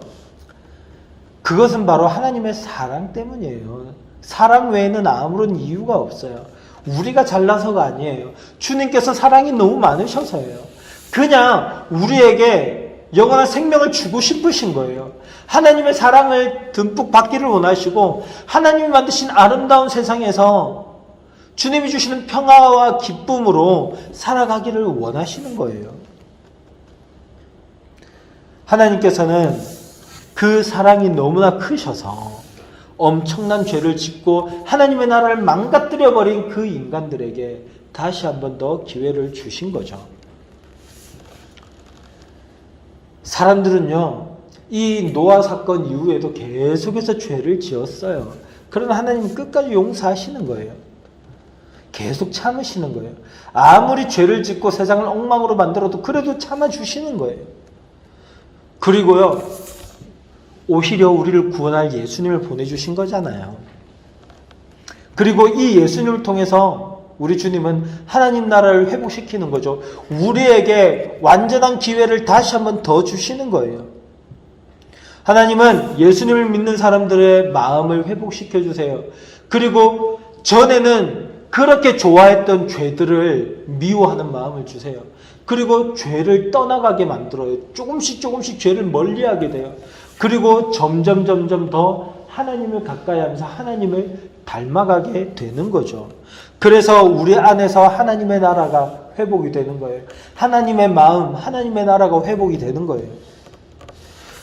그것은 바로 하나님의 사랑 때문이에요. 사랑 외에는 아무런 이유가 없어요. 우리가 잘나서가 아니에요. 주님께서 사랑이 너무 많으셔서예요. 그냥 우리에게 영원한 생명을 주고 싶으신 거예요. 하나님의 사랑을 듬뿍 받기를 원하시고 하나님이 만드신 아름다운 세상에서 주님이 주시는 평화와 기쁨으로 살아가기를 원하시는 거예요. 하나님께서는 그 사랑이 너무나 크셔서 엄청난 죄를 짓고 하나님의 나라를 망가뜨려버린 그 인간들에게 다시 한 번 더 기회를 주신 거죠. 사람들은요, 이 노아 사건 이후에도 계속해서 죄를 지었어요. 그러나 하나님은 끝까지 용서하시는 거예요. 계속 참으시는 거예요. 아무리 죄를 짓고 세상을 엉망으로 만들어도 그래도 참아주시는 거예요. 그리고요, 오히려 우리를 구원할 예수님을 보내주신 거잖아요. 그리고 이 예수님을 통해서 우리 주님은 하나님 나라를 회복시키는 거죠. 우리에게 완전한 기회를 다시 한번 더 주시는 거예요. 하나님은 예수님을 믿는 사람들의 마음을 회복시켜 주세요. 그리고 전에는 그렇게 좋아했던 죄들을 미워하는 마음을 주세요. 그리고 죄를 떠나가게 만들어요. 조금씩 죄를 멀리하게 돼요. 그리고 점점 더 하나님을 가까이 하면서 하나님을 닮아가게 되는 거죠. 그래서 우리 안에서 하나님의 나라가 회복이 되는 거예요. 하나님의 마음, 하나님의 나라가 회복이 되는 거예요.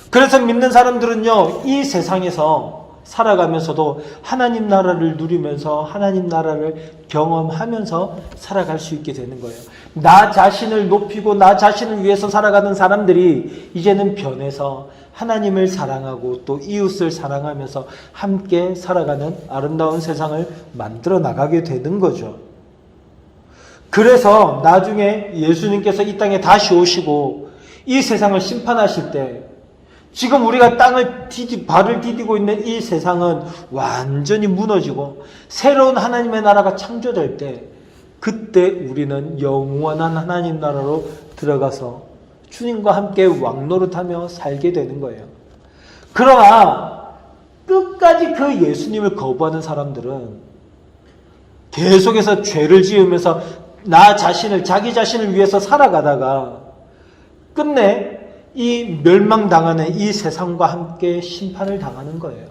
그래서 믿는 사람들은요, 이 세상에서 살아가면서도 하나님 나라를 누리면서 하나님 나라를 경험하면서 살아갈 수 있게 되는 거예요. 나 자신을 높이고 나 자신을 위해서 살아가는 사람들이 이제는 변해서 하나님을 사랑하고 또 이웃을 사랑하면서 함께 살아가는 아름다운 세상을 만들어 나가게 되는 거죠. 그래서 나중에 예수님께서 이 땅에 다시 오시고 이 세상을 심판하실 때 지금 우리가 발을 디디고 있는 이 세상은 완전히 무너지고 새로운 하나님의 나라가 창조될 때 그때 우리는 영원한 하나님 나라로 들어가서 주님과 함께 왕노릇하며 살게 되는 거예요. 그러나 끝까지 그 예수님을 거부하는 사람들은 계속해서 죄를 지으면서 자기 자신을 위해서 살아가다가 끝내 이 멸망당하는 이 세상과 함께 심판을 당하는 거예요.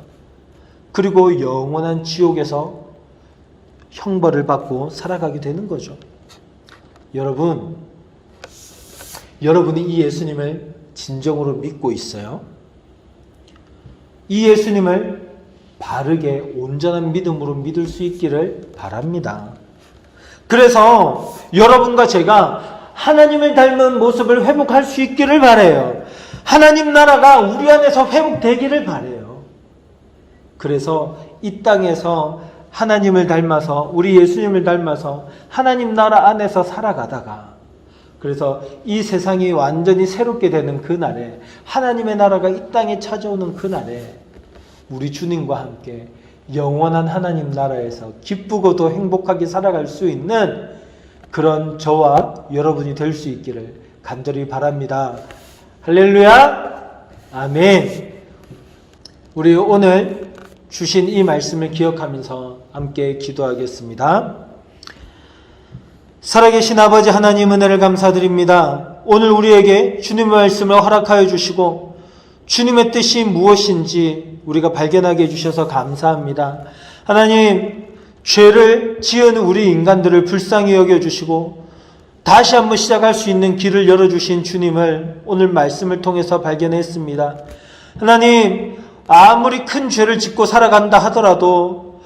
그리고 영원한 지옥에서 형벌을 받고 살아가게 되는 거죠. 여러분이 이 예수님을 진정으로 믿고 있어요? 이 예수님을 바르게 온전한 믿음으로 믿을 수 있기를 바랍니다. 그래서 여러분과 제가 하나님을 닮은 모습을 회복할 수 있기를 바라요. 하나님 나라가 우리 안에서 회복되기를 바라요. 그래서 이 땅에서 하나님을 닮아서 우리 예수님을 닮아서 하나님 나라 안에서 살아가다가 그래서 이 세상이 완전히 새롭게 되는 그날에 하나님의 나라가 이 땅에 찾아오는 그날에 우리 주님과 함께 영원한 하나님 나라에서 기쁘고도 행복하게 살아갈 수 있는 그런 저와 여러분이 될 수 있기를 간절히 바랍니다. 할렐루야! 아멘! 우리 오늘 주신 이 말씀을 기억하면서 함께 기도하겠습니다. 살아계신 아버지 하나님 은혜를 감사드립니다. 오늘 우리에게 주님의 말씀을 허락하여 주시고 주님의 뜻이 무엇인지 우리가 발견하게 해주셔서 감사합니다. 하나님, 죄를 지은 우리 인간들을 불쌍히 여겨주시고 다시 한번 시작할 수 있는 길을 열어주신 주님을 오늘 말씀을 통해서 발견했습니다. 하나님, 아무리 큰 죄를 짓고 살아간다 하더라도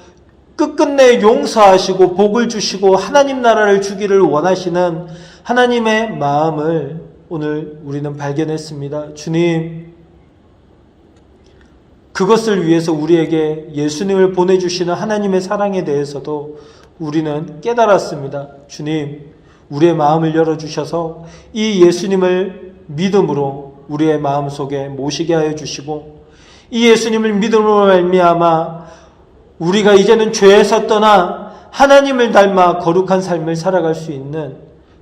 끝끝내 용서하시고 복을 주시고 하나님 나라를 주기를 원하시는 하나님의 마음을 오늘 우리는 발견했습니다. 주님, 그것을 위해서 우리에게 예수님을 보내주시는 하나님의 사랑에 대해서도 우리는 깨달았습니다. 주님, 우리의 마음을 열어주셔서 이 예수님을 믿음으로 우리의 마음속에 모시게 하여 주시고 이 예수님을 믿음으로 말미암아 우리가 이제는 죄에서 떠나 하나님을 닮아 거룩한 삶을 살아갈 수 있는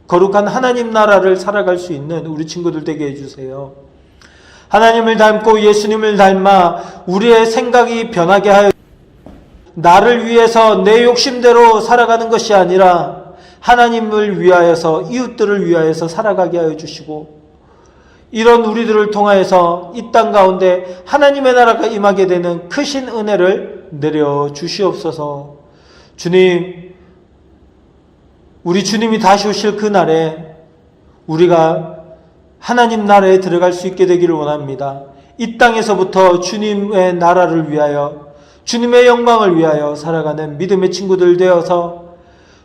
거룩한 하나님 나라를 살아갈 수 있는 우리 친구들 되게 해주세요. 하나님을 닮고 예수님을 닮아 우리의 생각이 변하게 하여 나를 위해서 내 욕심대로 살아가는 것이 아니라 하나님을 위하여서 이웃들을 위하여서 살아가게 하여 주시고 이런 우리들을 통하여서 이 땅 가운데 하나님의 나라가 임하게 되는 크신 은혜를 내려 주시옵소서. 주님, 우리 주님이 다시 오실 그날에 우리가 하나님 나라에 들어갈 수 있게 되기를 원합니다. 이 땅에서부터 주님의 나라를 위하여, 주님의 영광을 위하여 살아가는 믿음의 친구들 되어서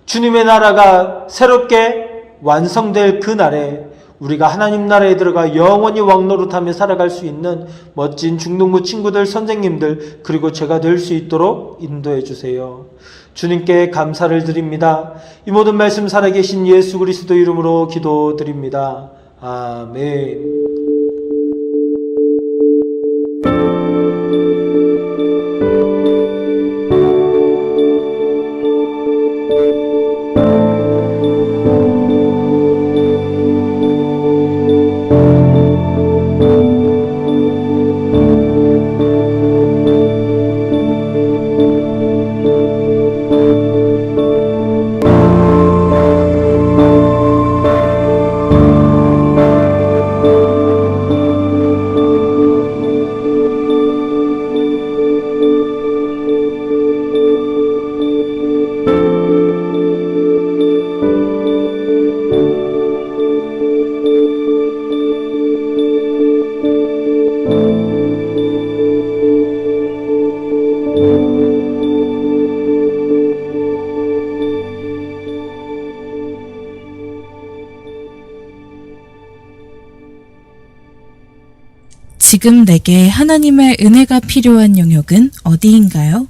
주님의 나라가 새롭게 완성될 그날에 우리가 하나님 나라에 들어가 영원히 왕노릇하며 살아갈 수 있는 멋진 중등부 친구들, 선생님들, 그리고 제가 될 수 있도록 인도해 주세요. 주님께 감사를 드립니다. 이 모든 말씀 살아계신 예수 그리스도 이름으로 기도드립니다. 아멘. 지금 내게 하나님의 은혜가 필요한 영역은 어디인가요?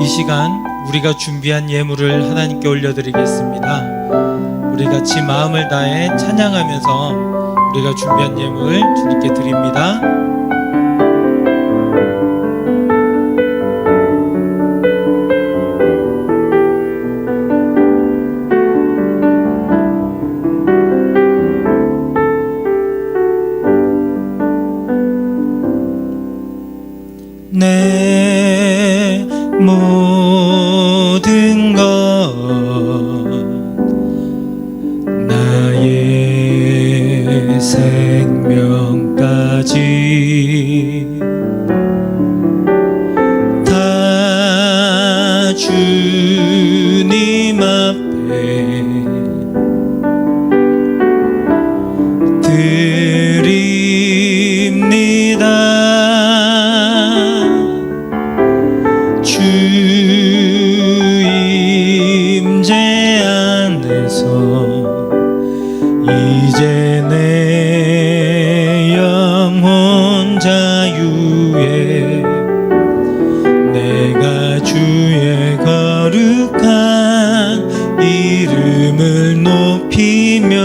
이 시간 우리가 준비한 예물을 하나님께 올려드리겠습니다. 우리 같이 마음을 다해 찬양하면서 우리가 준비한 예물을 주님께 드립니다. 내 모든 것 나의 생명까지 다 주님 앞에 주 임재 안에서 이제 내 영혼 자유에 내가 주의 거룩한 이름을 높이며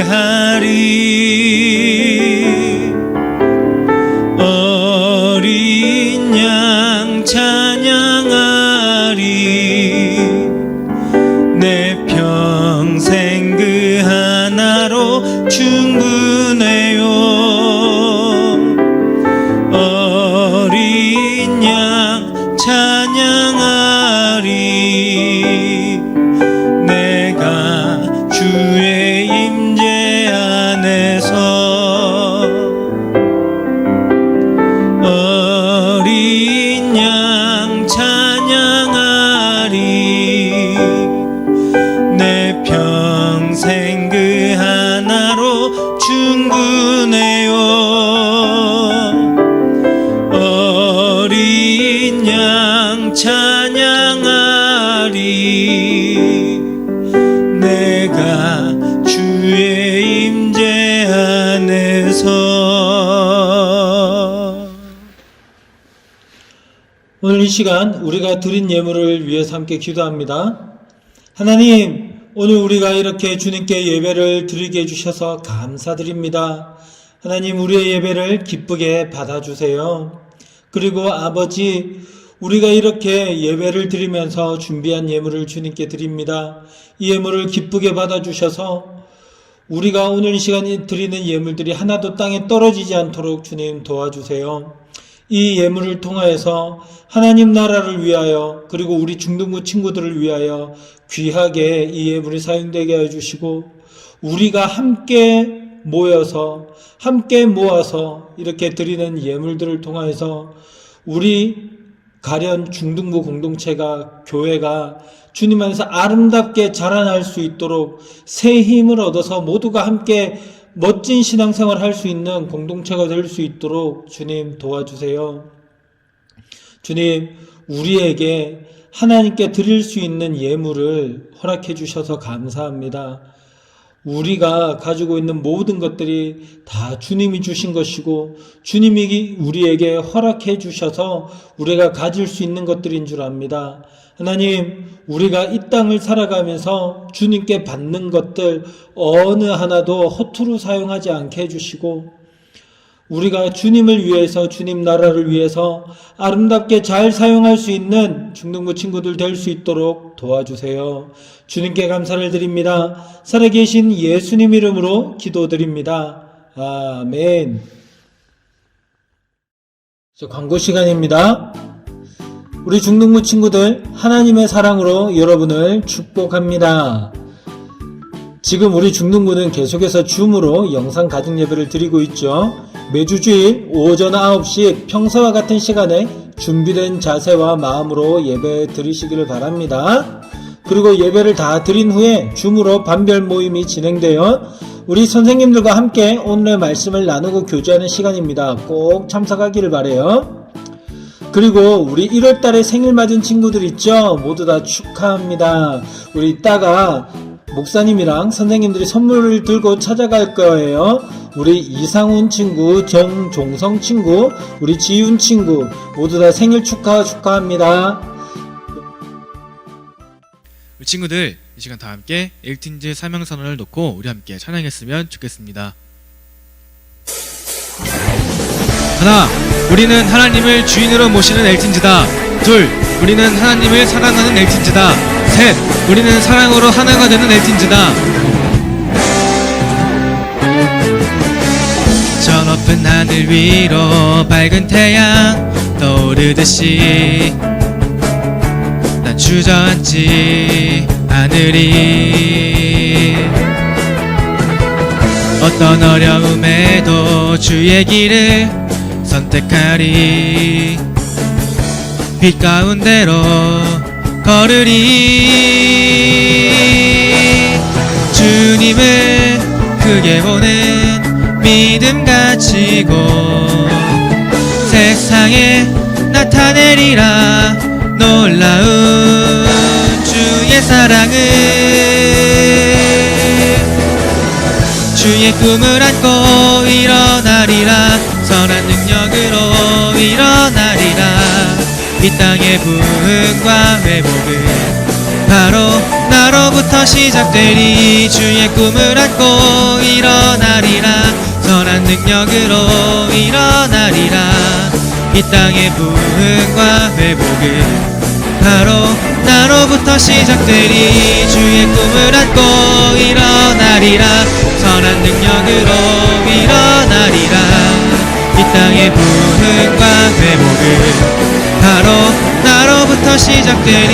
예배하리. 어린 양 찬양하리. 내 평생 그 하나로 충분해요. 어린 양 찬양하리. 내가 주의 임재 안에서 어린 양 찬양하리. 내 평생 그 하나로 충분해요. 어린 양 찬양하리. 내가 주의 임재 안에서. 오늘 이 시간 우리가 드린 예물을 위해서 함께 기도합니다. 하나님, 오늘 우리가 이렇게 주님께 예배를 드리게 해주셔서 감사드립니다. 하나님, 우리의 예배를 기쁘게 받아주세요. 그리고 아버지, 우리가 이렇게 예배를 드리면서 준비한 예물을 주님께 드립니다. 이 예물을 기쁘게 받아주셔서 우리가 오늘 이 시간에 드리는 예물들이 하나도 땅에 떨어지지 않도록 주님 도와주세요. 이 예물을 통하여서 하나님 나라를 위하여 그리고 우리 중등부 친구들을 위하여 귀하게 이 예물이 사용되게 해주시고 우리가 함께 모여서 함께 모아서 이렇게 드리는 예물들을 통하여서 우리 가련 중등부 공동체가 교회가 주님 안에서 아름답게 자라날 수 있도록 새 힘을 얻어서 모두가 함께 멋진 신앙생활을 할 수 있는 공동체가 될 수 있도록 주님 도와주세요. 주님, 우리에게 하나님께 드릴 수 있는 예물을 허락해 주셔서 감사합니다. 우리가 가지고 있는 모든 것들이 다 주님이 주신 것이고 주님이 우리에게 허락해 주셔서 우리가 가질 수 있는 것들인 줄 압니다. 하나님, 우리가 이 땅을 살아가면서 주님께 받는 것들 어느 하나도 허투루 사용하지 않게 해주시고 우리가 주님을 위해서 주님 나라를 위해서 아름답게 잘 사용할 수 있는 중등부 친구들 될 수 있도록 도와주세요. 주님께 감사를 드립니다. 살아계신 예수님 이름으로 기도드립니다. 아멘. 광고 시간입니다. 우리 중등부 친구들 하나님의 사랑으로 여러분을 축복합니다. 지금 우리 중등부는 계속해서 줌으로 영상 가정 예배를 드리고 있죠. 매주 주일 오전 9시 평소와 같은 시간에 준비된 자세와 마음으로 예배 드리시기를 바랍니다. 그리고 예배를 다 드린 후에 줌으로 반별 모임이 진행되어 우리 선생님들과 함께 오늘의 말씀을 나누고 교제하는 시간입니다. 꼭 참석하기를 바라요. 그리고 우리 1월달에 생일 맞은 친구들 있죠? 모두 다 축하합니다. 우리 이따가 목사님이랑 선생님들이 선물을 들고 찾아갈 거예요. 우리 이상훈 친구, 정종성 친구, 우리 지윤 친구 모두 다 생일 축하합니다. 우리 친구들 이 시간 다 함께 엘틴즈 사명선언을 놓고 우리 함께 찬양했으면 좋겠습니다. 하나, 우리는 하나님을 주인으로 모시는 엘틴즈다. 둘, 우리는 하나님을 사랑하는 엘틴즈다. 셋, 우리는 사랑으로 하나가 되는 엘틴즈다. 저 높은 하늘 위로 밝은 태양 떠오르듯이 난 주저앉지 않으리. 어떤 어려움에도 주의 길을 선택하리. 빛 가운데로 걸으리. 주님을 크게 보는 믿음 가지고 세상에 나타내리라. 놀라운 주의 사랑을 주의 꿈을 안고 일어나리라. 선한 능력으로 일어나리라. 이 땅의 부흥과 회복은 바로 나로부터 시작되리. 주의 꿈을 안고 일어나리라. 선한 능력으로 일어나리라. 이 땅의 부흥과 회복은 바로 나로부터 시작되리. 주의 꿈을 안고 일어나리라. 선한 능력으로 일어나리라. 이 땅의 부흥과 회복은 바로 나로부터 시작되리.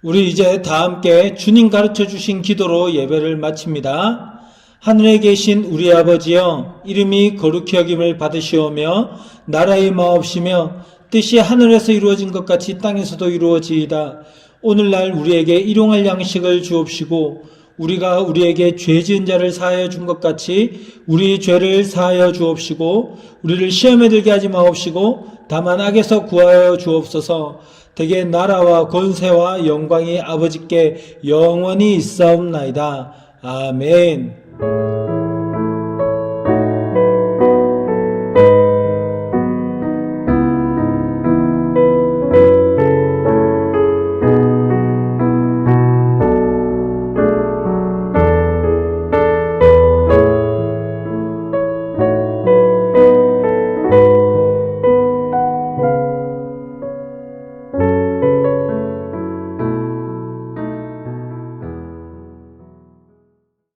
우리 이제 다 함께 주님 가르쳐 주신 기도로 예배를 마칩니다. 하늘에 계신 우리 아버지여, 이름이 거룩히 여김을 받으시오며 나라의 마옵시며 뜻이 하늘에서 이루어진 것 같이 땅에서도 이루어지이다. 오늘날 우리에게 일용할 양식을 주옵시고 우리가 우리에게 죄 지은 자를 사하여 준 것 같이 우리 죄를 사하여 주옵시고 우리를 시험에 들게 하지 마옵시고 다만 악에서 구하여 주옵소서. 대개 나라와 권세와 영광이 아버지께 영원히 있사옵나이다. 아멘.